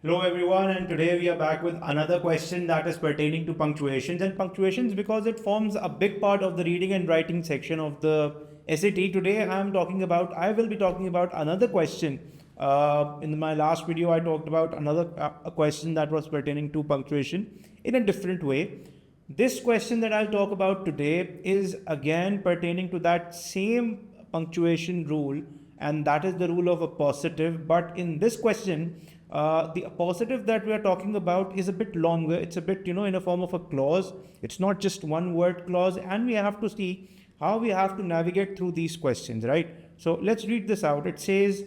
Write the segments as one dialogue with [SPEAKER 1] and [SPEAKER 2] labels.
[SPEAKER 1] Hello everyone, and today we are back with another question that is pertaining to punctuations and punctuations because it forms a big part of the reading and writing section of the SAT. Today I will be talking about another question. In my last video I talked about another a question that was pertaining to punctuation in a different way. This question that I'll talk about today is again pertaining to that same punctuation rule, and that is the rule of appositive. But in this question, the appositive that we are talking about is a bit longer. It's a bit, in a form of a clause. It's not just one word clause, and we have to see how we have to navigate through these questions, right? So let's read this out. It says,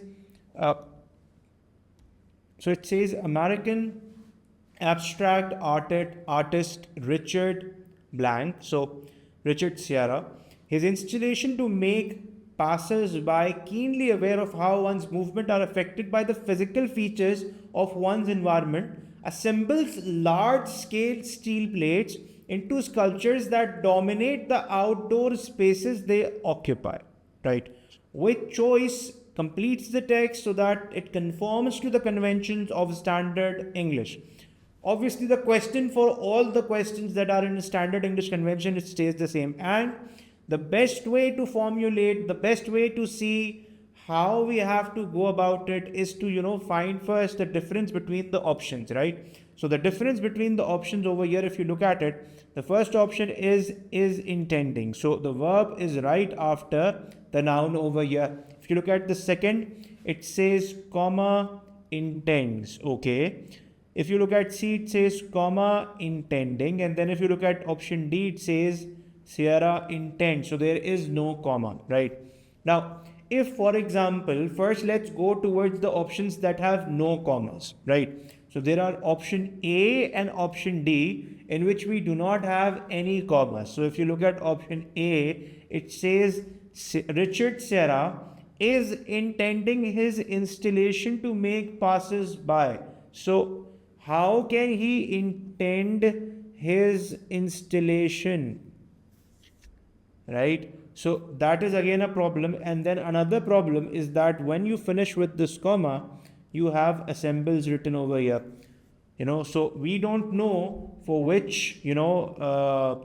[SPEAKER 1] American abstract artist Richard blank. So Richard Sierra, his installation to make passers-by keenly aware of how one's movement are affected by the physical features of one's environment, assembles large-scale steel plates into sculptures that dominate the outdoor spaces they occupy, right? With choice completes the text so that it conforms to the conventions of standard English. Obviously, the question for all the questions that are in standard English convention, it stays the same. And the best way to formulate, the best way to see how we have to go about it is to, find first the difference between the options, right? So the difference between the options over here, if you look at it, the first option is intending. So the verb is right after the noun over here. If you look at the second, it says comma intends, okay? If you look at C, it says comma intending, and then if you look at option D, it says Sierra intends. So there is no comma, right? Now, if for example, first let's go towards the options that have no commas, right? So there are option A and option D in which we do not have any commas. So if you look at option A, it says Richard Sierra is intending his installation to make passers-by. So how can he intend his installation? Right? So that is again a problem. And then another problem is that when you finish with this comma, you have assembles written over here. So we don't know for which, for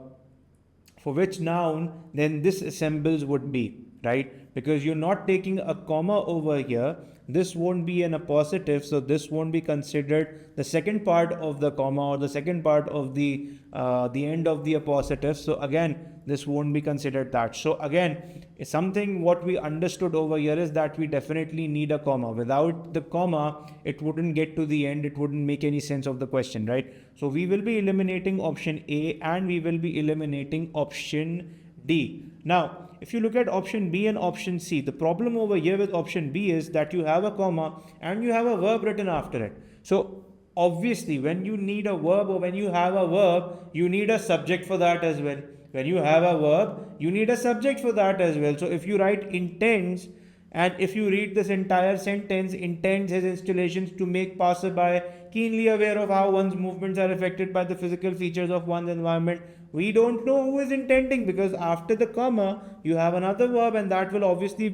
[SPEAKER 1] which noun then this assembles would be, right? Because you're not taking a comma over here. This won't be an appositive, so this won't be considered the second part of the comma or the second part of the end of the appositive. So again, this won't be considered that. So again, something what we understood over here is that we definitely need a comma. Without the comma, it wouldn't get to the end. It wouldn't make any sense of the question, right? So we will be eliminating option A and we will be eliminating option D. Now, if you look at option B and option C, the problem over here with option B is that you have a comma and you have a verb written after it. So obviously, when you need a verb or when you have a verb, you need a subject for that as well. When you have a verb, you need a subject for that as well. So if you write intends, and if you read this entire sentence, intends his installations to make passerby keenly aware of how one's movements are affected by the physical features of one's environment, we don't know who is intending, because after the comma, you have another verb, and that will obviously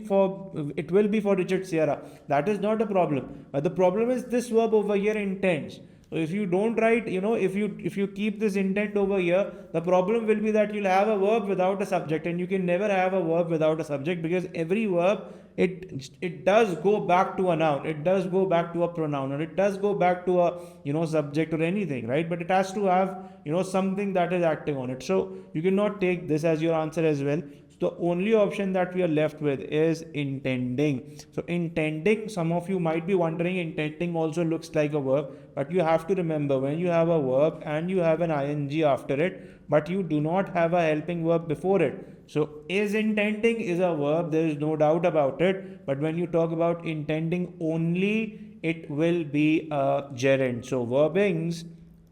[SPEAKER 1] it will be for Richard Sierra. That is not a problem. But the problem is this verb over here, intends. So if you don't write, if you keep this intent over here, the problem will be that you'll have a verb without a subject, and you can never have a verb without a subject, because every verb, it does go back to a noun, it does go back to a pronoun, or it does go back to a subject or anything, right? But it has to have something that is acting on it. So you cannot take this as your answer as well. The only option that we are left with is intending. So intending, some of you might be wondering, intending also looks like a verb, but you have to remember, when you have a verb and you have an ing after it, but you do not have a helping verb before it. So is intending is a verb, there is no doubt about it, but when you talk about intending only, it will be a gerund. So verbings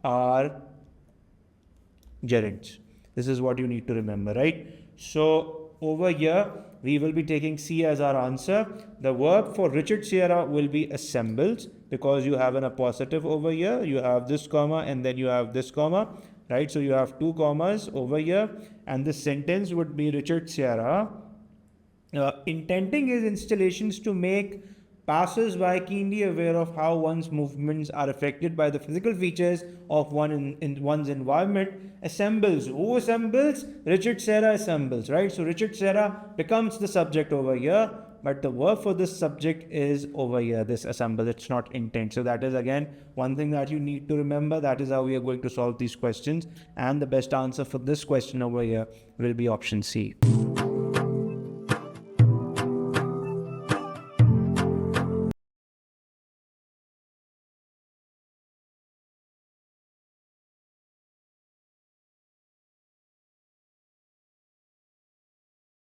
[SPEAKER 1] are gerunds. This is what you need to remember, right? So over here, we will be taking C as our answer. The verb for Richard Sierra will be assembles, because you have an appositive over here. You have this comma and then you have this comma, right? So you have two commas over here, and the sentence would be Richard Sierra intending his installations to make passes by, keenly aware of how one's movements are affected by the physical features of in one's environment, assembles. Who assembles? Richard Serra assembles, right? So Richard Serra becomes the subject over here, but the verb for this subject is over here, this assemble. It's not intent. So that is again one thing that you need to remember. That is how we are going to solve these questions, and the best answer for this question over here will be option C.